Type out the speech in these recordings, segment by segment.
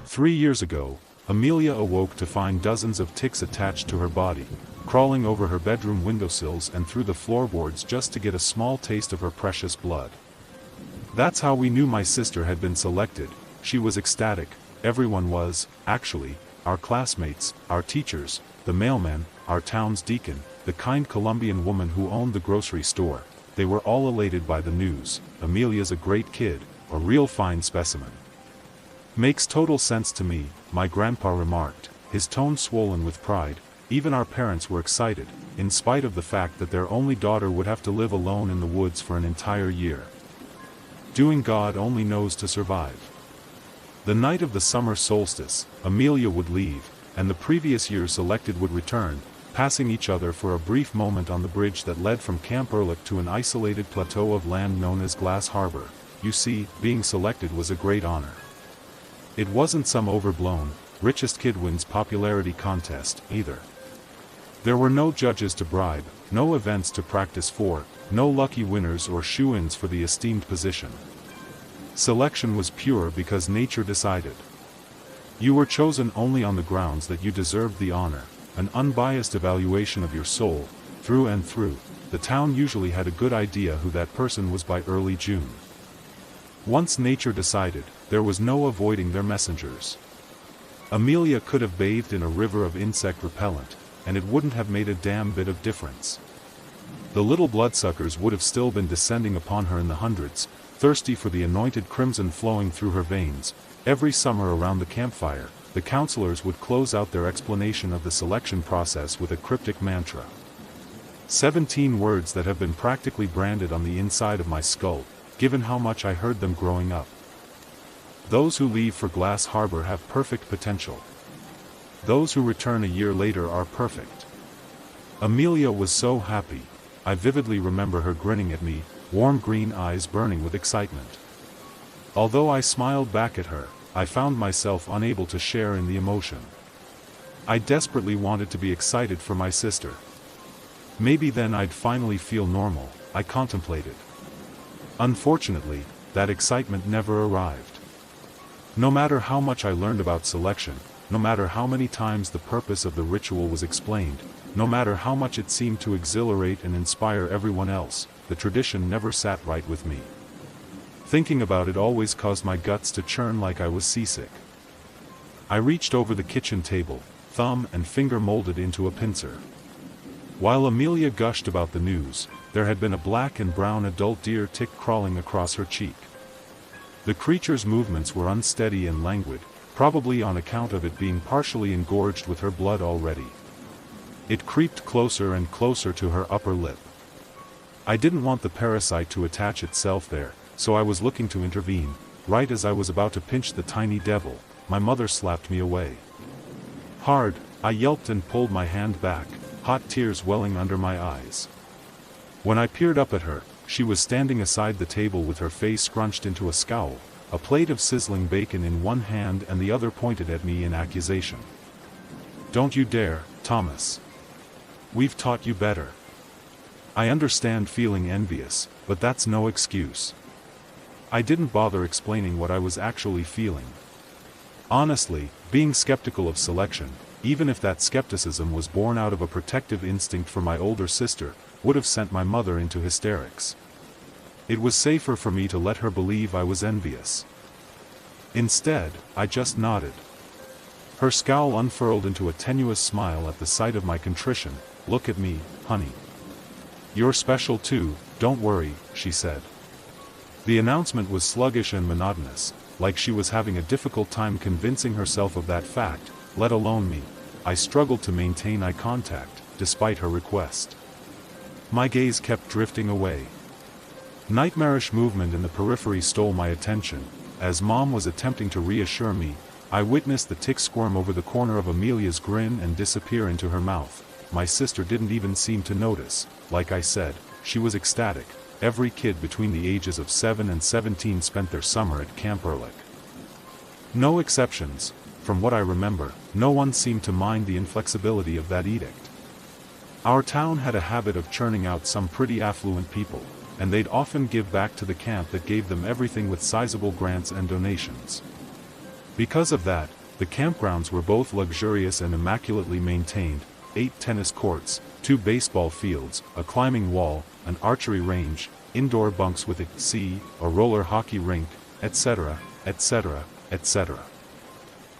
Three years ago, Amelia awoke to find dozens of ticks attached to her body, crawling over her bedroom windowsills and through the floorboards just to get a small taste of her precious blood. That's how we knew my sister had been selected. She was ecstatic. Everyone was, actually, our classmates, our teachers, the mailman, our town's deacon, the kind Colombian woman who owned the grocery store. They were all elated by the news. Amelia's a great kid, a real fine specimen. Makes total sense to me, my grandpa remarked, his tone swollen with pride. Even our parents were excited, in spite of the fact that their only daughter would have to live alone in the woods for an entire year, doing God only knows to survive. The night of the summer solstice, Amelia would leave, and the previous year's selected would return, passing each other for a brief moment on the bridge that led from Camp Ehrlich to an isolated plateau of land known as Glass Harbor. You see, being selected was a great honor. It wasn't some overblown, richest kid wins popularity contest, either. There were no judges to bribe, no events to practice for, no lucky winners or shoe-ins for the esteemed position. Selection was pure because nature decided. You were chosen only on the grounds that you deserved the honor, an unbiased evaluation of your soul, through and through. The town usually had a good idea who that person was by early June. Once nature decided, there was no avoiding their messengers. Amelia could have bathed in a river of insect repellent, and it wouldn't have made a damn bit of difference. The little bloodsuckers would have still been descending upon her in the hundreds, thirsty for the anointed crimson flowing through her veins. Every summer around the campfire, the counselors would close out their explanation of the selection process with a cryptic mantra. 17 words that have been practically branded on the inside of my skull, given how much I heard them growing up. Those who leave for Glass Harbor have perfect potential. Those who return a year later are perfect. Amelia was so happy. I vividly remember her grinning at me, warm green eyes burning with excitement. Although I smiled back at her, I found myself unable to share in the emotion. I desperately wanted to be excited for my sister. Maybe then I'd finally feel normal, I contemplated. Unfortunately, that excitement never arrived. No matter how much I learned about selection, no matter how many times the purpose of the ritual was explained, no matter how much it seemed to exhilarate and inspire everyone else, the tradition never sat right with me. Thinking about it always caused my guts to churn like I was seasick. I reached over the kitchen table, thumb and finger molded into a pincer. While Amelia gushed about the news, there had been a black and brown adult deer tick crawling across her cheek. The creature's movements were unsteady and languid, probably on account of it being partially engorged with her blood already. It creeped closer and closer to her upper lip. I didn't want the parasite to attach itself there, so I was looking to intervene. Right as I was about to pinch the tiny devil, my mother slapped me away. Hard, I yelped and pulled my hand back, hot tears welling under my eyes. When I peered up at her, she was standing aside the table with her face scrunched into a scowl, a plate of sizzling bacon in one hand and the other pointed at me in accusation. "Don't you dare, Thomas. We've taught you better." I understand feeling envious, but that's no excuse. I didn't bother explaining what I was actually feeling. Honestly, being skeptical of selection, even if that skepticism was born out of a protective instinct for my older sister, would have sent my mother into hysterics. It was safer for me to let her believe I was envious. Instead, I just nodded. Her scowl unfurled into a tenuous smile at the sight of my contrition. "Look at me, honey. You're special too, don't worry," she said. The announcement was sluggish and monotonous, like she was having a difficult time convincing herself of that fact, let alone me. I struggled to maintain eye contact, despite her request. My gaze kept drifting away. Nightmarish movement in the periphery stole my attention. As Mom was attempting to reassure me, I witnessed the tick squirm over the corner of Amelia's grin and disappear into her mouth. My sister didn't even seem to notice. Like I said, she was ecstatic. Every kid between the ages of 7 and 17 spent their summer at Camp Ehrlich. No exceptions. from what I remember, no one seemed to mind the inflexibility of that edict. Our town had a habit of churning out some pretty affluent people, and they'd often give back to the camp that gave them everything with sizable grants and donations. Because of that, the campgrounds were both luxurious and immaculately maintained: 8 tennis courts, 2 baseball fields, a climbing wall, an archery range, indoor bunks with a roller hockey rink, etc., etc., etc.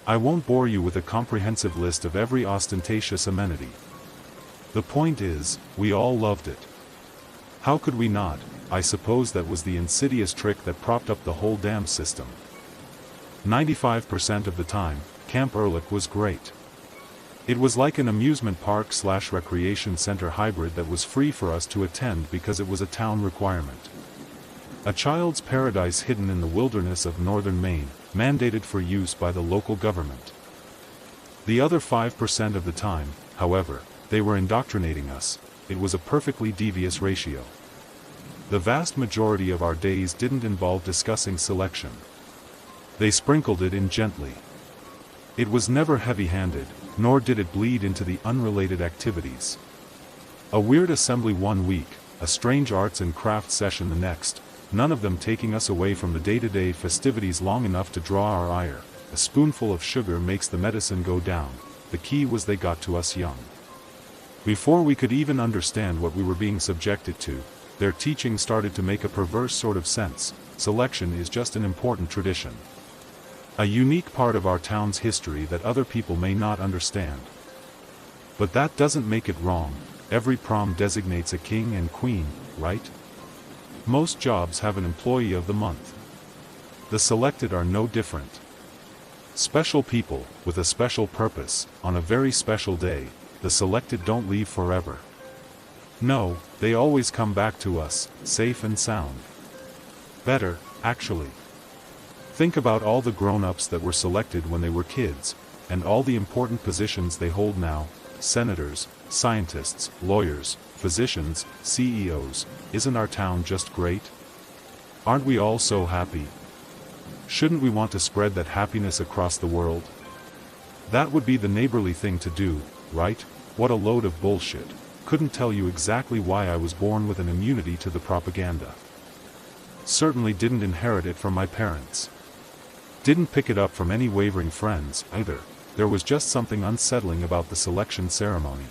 I won't bore you with a comprehensive list of every ostentatious amenity. The point is, we all loved it. How could we not? I suppose that was the insidious trick that propped up the whole damn system. 95% of the time, Camp Ehrlich was great. It was like an amusement park/recreation center hybrid that was free for us to attend because it was a town requirement. A child's paradise hidden in the wilderness of northern Maine, mandated for use by the local government. The other 5% of the time, however, they were indoctrinating us. It was a perfectly devious ratio. The vast majority of our days didn't involve discussing selection. They sprinkled it in gently. It was never heavy-handed, nor did it bleed into the unrelated activities. A weird assembly one week, a strange arts and crafts session the next, none of them taking us away from the day-to-day festivities long enough to draw our ire. A spoonful of sugar makes the medicine go down. The key was they got to us young. Before we could even understand what we were being subjected to, their teaching started to make a perverse sort of sense. Selection is just an important tradition. A unique part of our town's history that other people may not understand. But that doesn't make it wrong. Every prom designates a king and queen, right? Most jobs have an employee of the month. The selected are no different. Special people, with a special purpose, on a very special day. The selected don't leave forever. No, they always come back to us, safe and sound. Better, actually. Think about all the grown-ups that were selected when they were kids, and all the important positions they hold now: senators, scientists, lawyers, physicians, CEOs. Isn't our town just great? Aren't we all so happy? Shouldn't we want to spread that happiness across the world? That would be the neighborly thing to do, right? What a load of bullshit. Couldn't tell you exactly why I was born with an immunity to the propaganda. Certainly didn't inherit it from my parents. Didn't pick it up from any wavering friends, either. There was just something unsettling about the selection ceremony.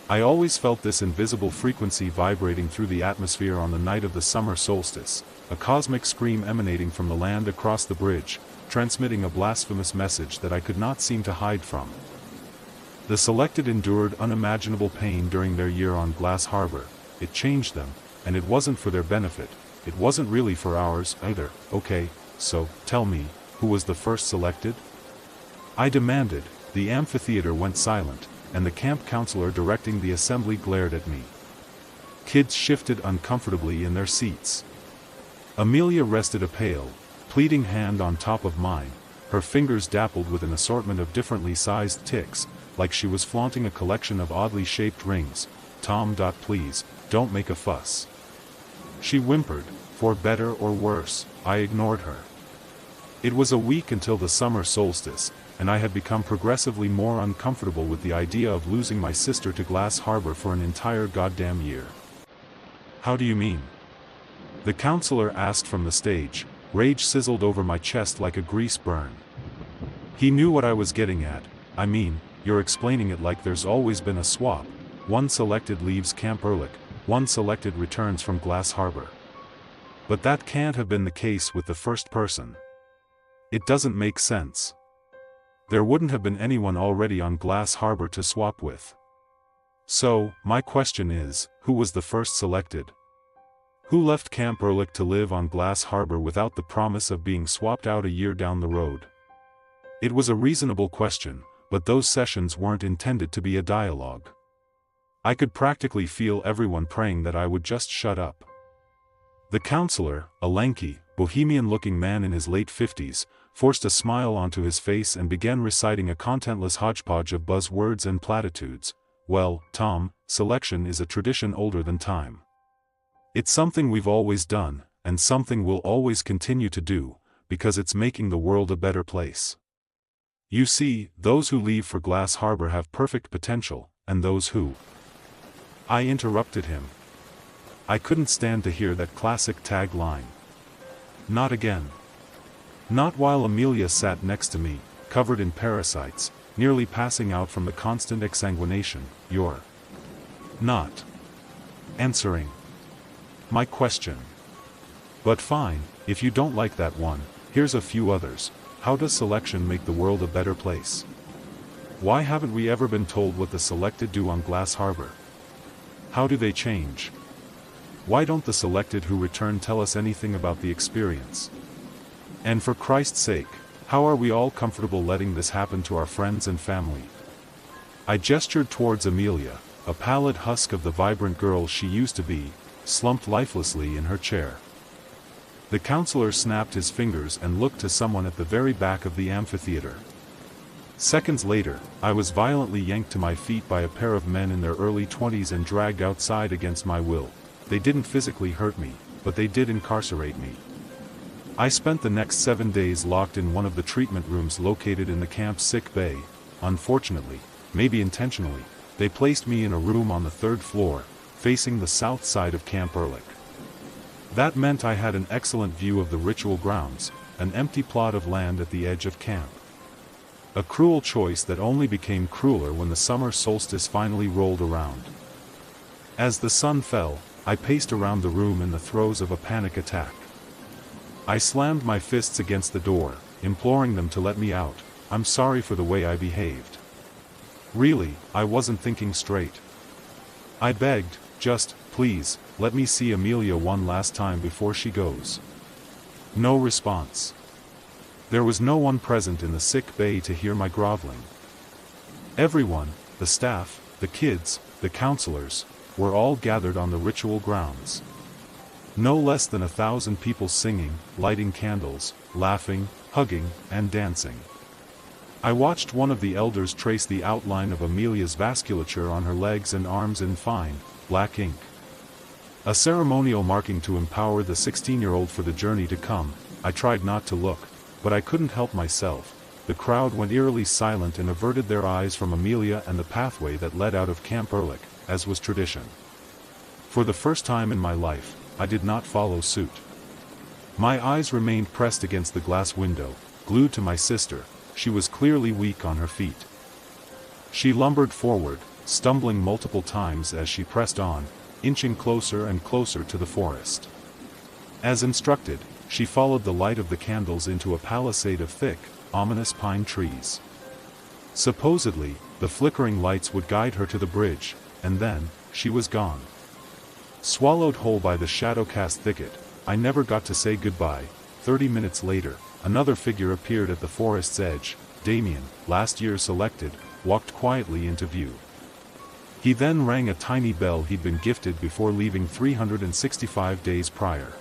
I always felt this invisible frequency vibrating through the atmosphere on the night of the summer solstice, a cosmic scream emanating from the land across the bridge, transmitting a blasphemous message that I could not seem to hide from. The selected endured unimaginable pain during their year on Glass Harbor. It changed them, and it wasn't for their benefit. It wasn't really for ours, either. Okay, so, tell me, who was the first selected? I demanded. The amphitheater went silent, and the camp counselor directing the assembly glared at me. Kids shifted uncomfortably in their seats. Amelia rested a pale, pleading hand on top of mine, her fingers dappled with an assortment of differently sized ticks, like she was flaunting a collection of oddly shaped rings. Tom. Please, don't make a fuss. She whimpered. For better or worse, I ignored her. It was a week until the summer solstice, and I had become progressively more uncomfortable with the idea of losing my sister to Glass Harbor for an entire goddamn year. How do you mean? The counselor asked from the stage. Rage sizzled over my chest like a grease burn. He knew what I was getting at. I mean, you're explaining it like there's always been a swap. One selected leaves Camp Ehrlich, one selected returns from Glass Harbor. But that can't have been the case with the first person. It doesn't make sense. There wouldn't have been anyone already on Glass Harbor to swap with. So, my question is, who was the first selected? Who left Camp Ehrlich to live on Glass Harbor without the promise of being swapped out a year down the road? It was a reasonable question, but those sessions weren't intended to be a dialogue. I could practically feel everyone praying that I would just shut up. The counselor, a lanky, bohemian-looking man in his late 50s, forced a smile onto his face and began reciting a contentless hodgepodge of buzzwords and platitudes. Well, Tom, selection is a tradition older than time. It's something we've always done, and something we'll always continue to do, because it's making the world a better place. You see, those who leave for Glass Harbor have perfect potential, and those who... I interrupted him. I couldn't stand to hear that classic tagline. Not again. Not while Amelia sat next to me, covered in parasites, nearly passing out from the constant exsanguination. You're not answering my question. But fine, if you don't like that one, here's a few others. How does selection make the world a better place? Why haven't we ever been told what the selected do on Glass Harbor? How do they change? Why don't the selected who return tell us anything about the experience? And for Christ's sake, how are we all comfortable letting this happen to our friends and family? I gestured towards Amelia, a pallid husk of the vibrant girl she used to be, slumped lifelessly in her chair. The counselor snapped his fingers and looked to someone at the very back of the amphitheater. Seconds later, I was violently yanked to my feet by a pair of men in their early 20s and dragged outside against my will. They didn't physically hurt me, but they did incarcerate me. I spent the next 7 days locked in one of the treatment rooms located in the camp's sick bay. Unfortunately, maybe intentionally, they placed me in a room on the 3rd floor, facing the south side of Camp Ehrlich. That meant I had an excellent view of the ritual grounds, an empty plot of land at the edge of camp. A cruel choice that only became crueler when the summer solstice finally rolled around. As the sun fell, I paced around the room in the throes of a panic attack. I slammed my fists against the door, imploring them to let me out. I'm sorry for the way I behaved. Really, I wasn't thinking straight. I begged, just, please, let me see Amelia one last time before she goes. No response. There was no one present in the sick bay to hear my groveling. Everyone, the staff, the kids, the counselors, were all gathered on the ritual grounds. No less than 1,000 people singing, lighting candles, laughing, hugging, and dancing. I watched one of the elders trace the outline of Amelia's vasculature on her legs and arms in fine, black ink. A ceremonial marking to empower the 16-year-old for the journey to come. I tried not to look, but I couldn't help myself. The crowd went eerily silent and averted their eyes from Amelia and the pathway that led out of Camp Ehrlich, as was tradition. For the first time in my life, I did not follow suit. My eyes remained pressed against the glass window, glued to my sister. She was clearly weak on her feet. She lumbered forward, stumbling multiple times as she pressed on, inching closer and closer to the forest. As instructed, she followed the light of the candles into a palisade of thick, ominous pine trees. Supposedly, the flickering lights would guide her to the bridge, and then, she was gone. Swallowed whole by the shadow-cast thicket, I never got to say goodbye. 30 minutes later, another figure appeared at the forest's edge. Damien, last year selected, walked quietly into view. He then rang a tiny bell he'd been gifted before leaving 365 days prior.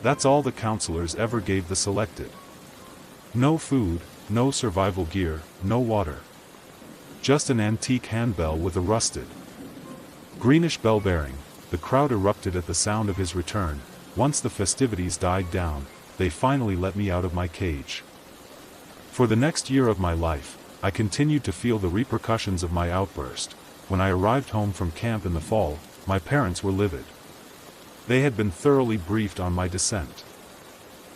That's all the counselors ever gave the selected. No food, no survival gear, no water. Just an antique handbell with a rusted, greenish bell bearing. The crowd erupted at the sound of his return. Once the festivities died down, they finally let me out of my cage. For the next year of my life, I continued to feel the repercussions of my outburst. When I arrived home from camp in the fall, my parents were livid. They had been thoroughly briefed on my descent.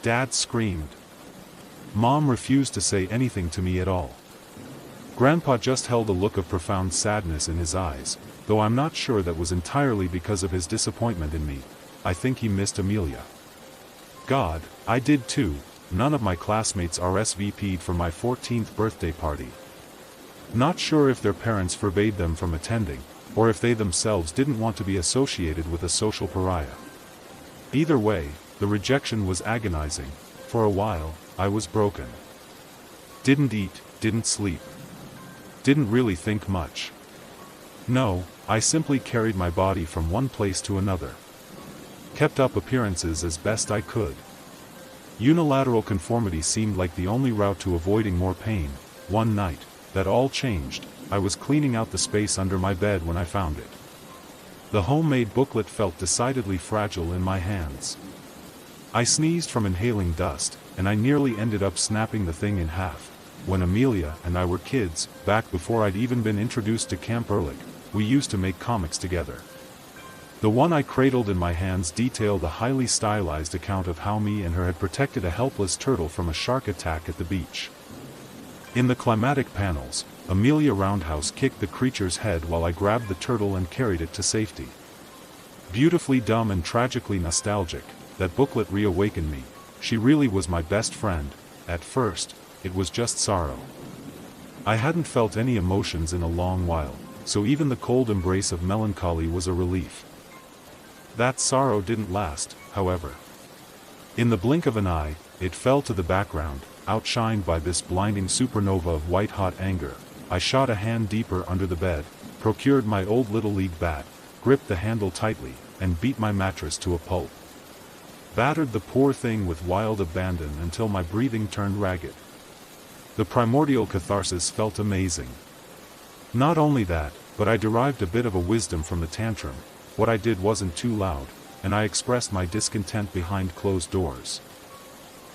Dad screamed. Mom refused to say anything to me at all. Grandpa just held a look of profound sadness in his eyes, though I'm not sure that was entirely because of his disappointment in me. I think he missed Amelia. God, I did too. None of my classmates RSVP'd for my 14th birthday party. Not sure if their parents forbade them from attending, or if they themselves didn't want to be associated with a social pariah. Either way, the rejection was agonizing. For a while, I was broken. Didn't eat, didn't sleep. Didn't really think much. No, I simply carried my body from one place to another. Kept up appearances as best I could. Unilateral conformity seemed like the only route to avoiding more pain. One night, that all changed. I was cleaning out the space under my bed when I found it. The homemade booklet felt decidedly fragile in my hands. I sneezed from inhaling dust, and I nearly ended up snapping the thing in half. when Amelia and I were kids, back before I'd even been introduced to Camp Ehrlich, we used to make comics together. The one I cradled in my hands detailed a highly stylized account of how me and her had protected a helpless turtle from a shark attack at the beach. In the climatic panels, Amelia roundhouse kicked the creature's head while I grabbed the turtle and carried it to safety. Beautifully dumb and tragically nostalgic, that booklet reawakened me. She really was my best friend. At first, it was just sorrow. I hadn't felt any emotions in a long while, so even the cold embrace of melancholy was a relief. That sorrow didn't last, however. In the blink of an eye, it fell to the background, outshined by this blinding supernova of white-hot anger. I shot a hand deeper under the bed, procured my old Little League bat, gripped the handle tightly, and beat my mattress to a pulp. Battered the poor thing with wild abandon until my breathing turned ragged. The primordial catharsis felt amazing. Not only that, but I derived a bit of a wisdom from the tantrum. What I did wasn't too loud, and I expressed my discontent behind closed doors.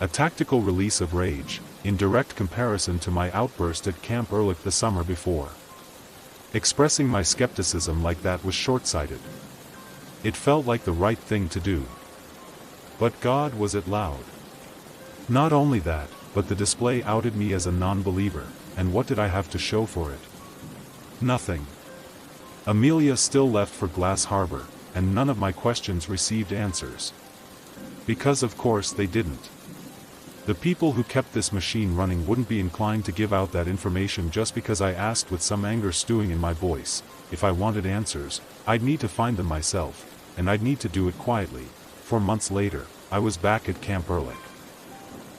A tactical release of rage, in direct comparison to my outburst at Camp Ehrlich the summer before. Expressing my skepticism like that was short-sighted. It felt like the right thing to do. But God, was it loud? Not only that, but the display outed me as a non-believer, and what did I have to show for it? Nothing. Amelia still left for Glass Harbor, and none of my questions received answers. Because of course they didn't. The people who kept this machine running wouldn't be inclined to give out that information just because I asked with some anger stewing in my voice. If I wanted answers, I'd need to find them myself, and I'd need to do it quietly. 4 months later, I was back at Camp Ehrlich.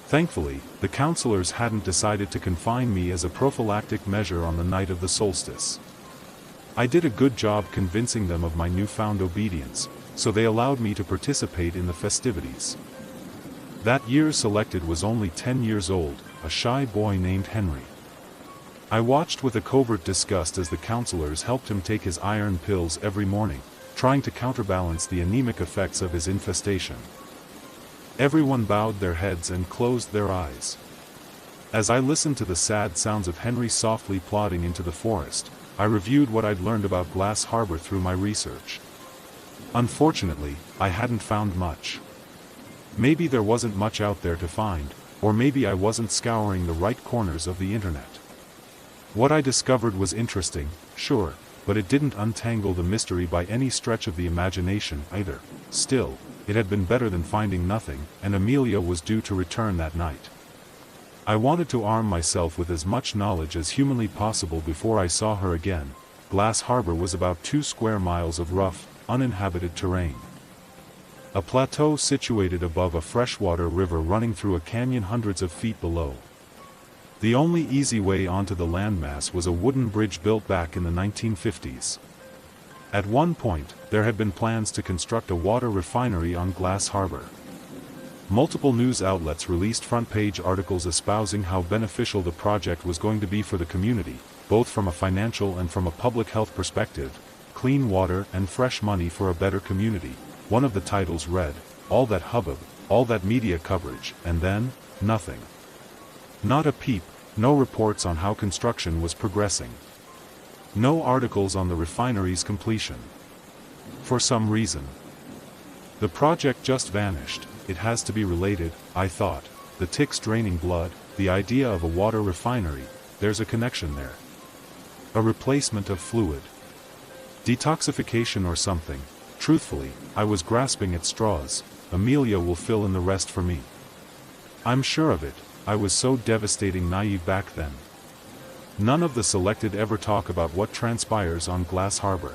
Thankfully, the counselors hadn't decided to confine me as a prophylactic measure on the night of the solstice. I did a good job convincing them of my newfound obedience, so they allowed me to participate in the festivities. That year selected was only 10 years old, a shy boy named Henry. I watched with a covert disgust as the counselors helped him take his iron pills every morning, trying to counterbalance the anemic effects of his infestation. Everyone bowed their heads and closed their eyes. As I listened to the sad sounds of Henry softly plodding into the forest, I reviewed what I'd learned about Glass Harbor through my research. Unfortunately, I hadn't found much. Maybe there wasn't much out there to find, or maybe I wasn't scouring the right corners of the internet. What I discovered was interesting, sure, but it didn't untangle the mystery by any stretch of the imagination either. Still, it had been better than finding nothing, and Amelia was due to return that night. I wanted to arm myself with as much knowledge as humanly possible before I saw her again. Glass Harbor was about 2 square miles of rough, uninhabited terrain. A plateau situated above a freshwater river running through a canyon hundreds of feet below. The only easy way onto the landmass was a wooden bridge built back in the 1950s. At one point, there had been plans to construct a water refinery on Glass Harbor. Multiple news outlets released front-page articles espousing how beneficial the project was going to be for the community, both from a financial and from a public health perspective. Clean water and fresh money for a better community. One of the titles read, all that hubbub, all that media coverage, and then, nothing. Not a peep, no reports on how construction was progressing. No articles on the refinery's completion. For some reason, the project just vanished. It has to be related, I thought. The ticks draining blood, the idea of a water refinery, there's a connection there. A replacement of fluid. Detoxification or something. Truthfully, I was grasping at straws. Amelia will fill in the rest for me. I'm sure of it. I was so devastating naive back then. None of the selected ever talk about what transpires on Glass Harbor.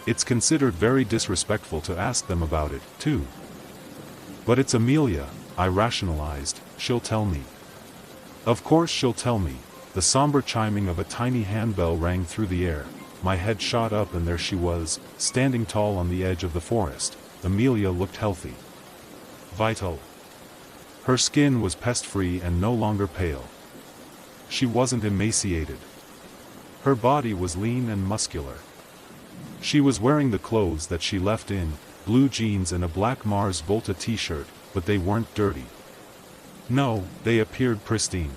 It's considered very disrespectful to ask them about it, too. But it's Amelia, I rationalized, she'll tell me. Of course she'll tell me. The somber chiming of a tiny handbell rang through the air. My head shot up and there she was, standing tall on the edge of the forest. Amelia looked healthy. Vital. Her skin was pest-free and no longer pale. She wasn't emaciated. Her body was lean and muscular. She was wearing the clothes that she left in, blue jeans and a black Mars Volta t-shirt, but they weren't dirty. No, they appeared pristine.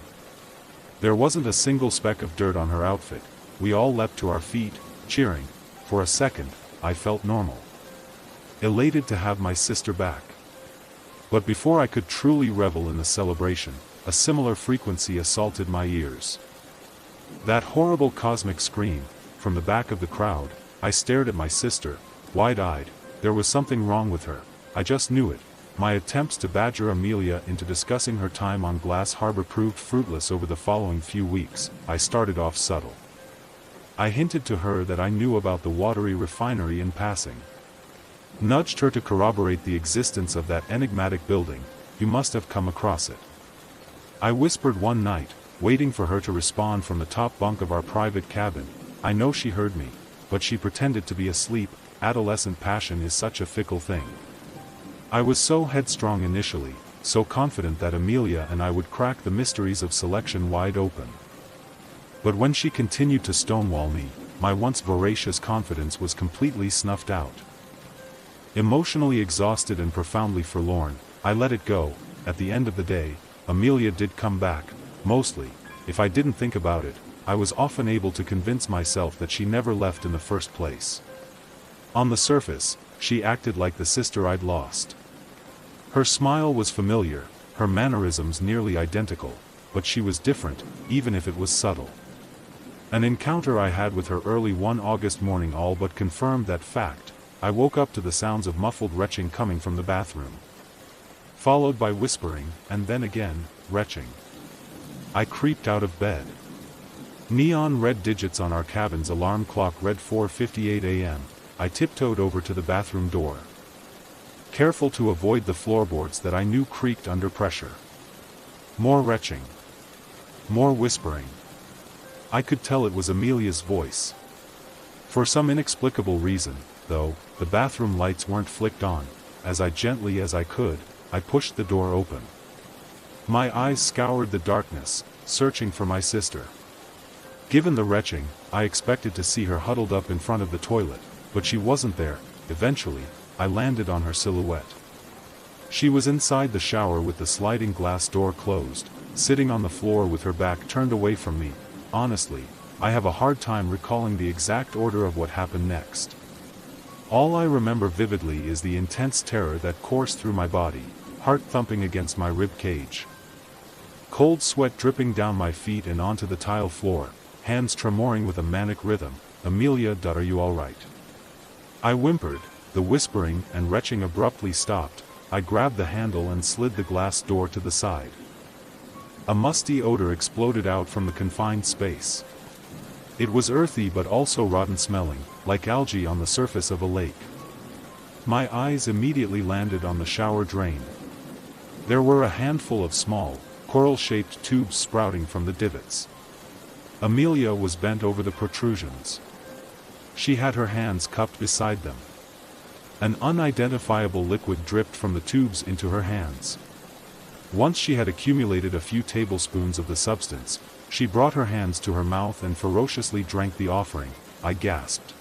There wasn't a single speck of dirt on her outfit. We all leapt to our feet, cheering. For a second, I felt normal. Elated to have my sister back. But before I could truly revel in the celebration, a similar frequency assaulted my ears. That horrible cosmic scream. From the back of the crowd, I stared at my sister, wide-eyed. There was something wrong with her. I just knew it. My attempts to badger Amelia into discussing her time on Glass Harbor proved fruitless over the following few weeks. I started off subtle. I hinted to her that I knew about the watery refinery in passing. Nudged her to corroborate the existence of that enigmatic building. You must have come across it. I whispered one night, waiting for her to respond from the top bunk of our private cabin. I know she heard me, but she pretended to be asleep. Adolescent passion is such a fickle thing. I was so headstrong initially, so confident that Amelia and I would crack the mysteries of selection wide open. But when she continued to stonewall me, my once voracious confidence was completely snuffed out. Emotionally exhausted and profoundly forlorn, I let it go. At the end of the day, Amelia did come back. Mostly, if I didn't think about it, I was often able to convince myself that she never left in the first place. On the surface, she acted like the sister I'd lost. Her smile was familiar, her mannerisms nearly identical, but she was different, even if it was subtle. An encounter I had with her early one August morning all but confirmed that fact. I woke up to the sounds of muffled retching coming from the bathroom, followed by whispering, and then again, retching. I creeped out of bed. Neon red digits on our cabin's alarm clock read 4:58 a.m. I tiptoed over to the bathroom door, careful to avoid the floorboards that I knew creaked under pressure. More retching. More whispering. I could tell it was Amelia's voice. For some inexplicable reason, though, the bathroom lights weren't flicked on. As gently as I could, I pushed the door open. My eyes scoured the darkness, searching for my sister. Given the retching, I expected to see her huddled up in front of the toilet, but she wasn't there. Eventually, I landed on her silhouette. She was inside the shower with the sliding glass door closed, sitting on the floor with her back turned away from me. Honestly, I have a hard time recalling the exact order of what happened next. All I remember vividly is the intense terror that coursed through my body, heart thumping against my rib cage. Cold sweat dripping down my feet and onto the tile floor, hands tremoring with a manic rhythm. Amelia, are you all right? I whimpered. The whispering and retching abruptly stopped. I grabbed the handle and slid the glass door to the side. A musty odor exploded out from the confined space. It was earthy but also rotten smelling, like algae on the surface of a lake. My eyes immediately landed on the shower drain. There were a handful of small, coral-shaped tubes sprouting from the divots. Amelia was bent over the protrusions. She had her hands cupped beside them. An unidentifiable liquid dripped from the tubes into her hands. Once she had accumulated a few tablespoons of the substance, she brought her hands to her mouth and ferociously drank the offering. I gasped.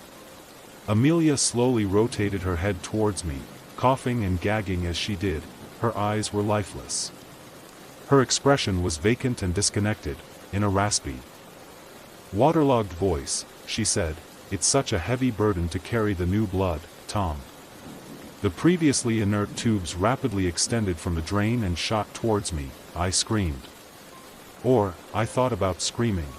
Amelia slowly rotated her head towards me, coughing and gagging as she did. Her eyes were lifeless. Her expression was vacant and disconnected. In a raspy, waterlogged voice, she said, "It's such a heavy burden to carry the new blood, Tom." The previously inert tubes rapidly extended from the drain and shot towards me. I screamed. Or, I thought about screaming.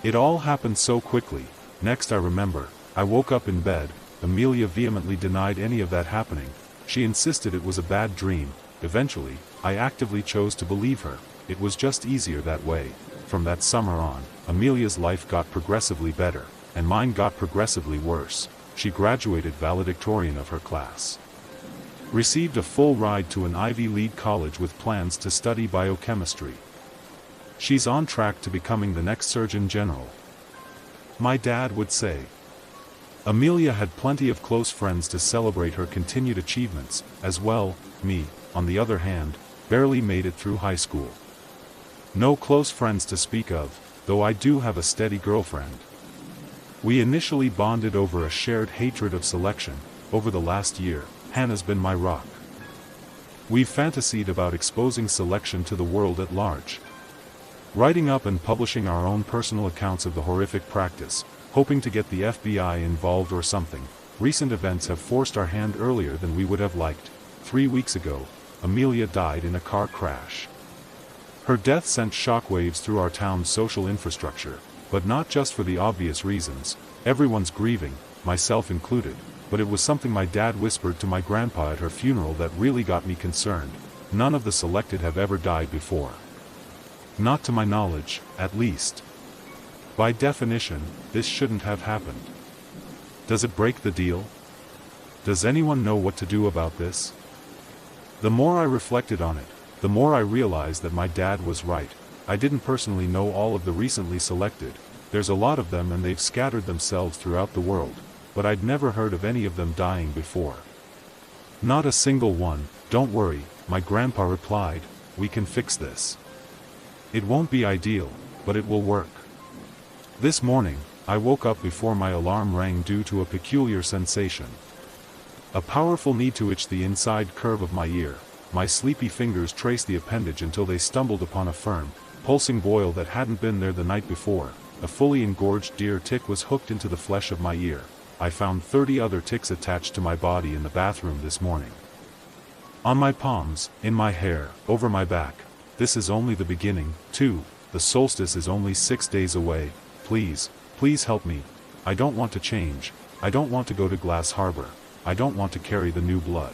It all happened so quickly. Next I remember, I woke up in bed. Amelia vehemently denied any of that happening. She insisted it was a bad dream. Eventually, I actively chose to believe her. It was just easier that way. From that summer on, Amelia's life got progressively better, and mine got progressively worse. She graduated valedictorian of her class. Received a full ride to an Ivy League college with plans to study biochemistry. She's on track to becoming the next Surgeon General, my dad would say. Amelia had plenty of close friends to celebrate her continued achievements, as well. Me, on the other hand, barely made it through high school. No close friends to speak of, though I do have a steady girlfriend. We initially bonded over a shared hatred of selection. Over the last year, Hannah's been my rock. We've fantasied about exposing selection to the world at large. Writing up and publishing our own personal accounts of the horrific practice, hoping to get the FBI involved or something. Recent events have forced our hand earlier than we would have liked. 3 weeks ago, Amelia died in a car crash. Her death sent shockwaves through our town's social infrastructure, but not just for the obvious reasons. Everyone's grieving, myself included, but it was something my dad whispered to my grandpa at her funeral that really got me concerned. None of the selected have ever died before. Not to my knowledge, at least. By definition, this shouldn't have happened. Does it break the deal? Does anyone know what to do about this? The more I reflected on it, the more I realized that my dad was right. I didn't personally know all of the recently selected. There's a lot of them and they've scattered themselves throughout the world, but I'd never heard of any of them dying before. Not a single one. Don't worry, my grandpa replied, we can fix this. It won't be ideal, but it will work. This morning, I woke up before my alarm rang due to a peculiar sensation. A powerful need to itch the inside curve of my ear. My sleepy fingers traced the appendage until they stumbled upon a firm, pulsing boil that hadn't been there the night before. A fully engorged deer tick was hooked into the flesh of my ear. I found 30 other ticks attached to my body in the bathroom this morning. On my palms, in my hair, over my back. This is only the beginning. 2. The solstice is only 6 days away. Please, please help me. I don't want to change. I don't want to go to Glass Harbor. I don't want to carry the new blood.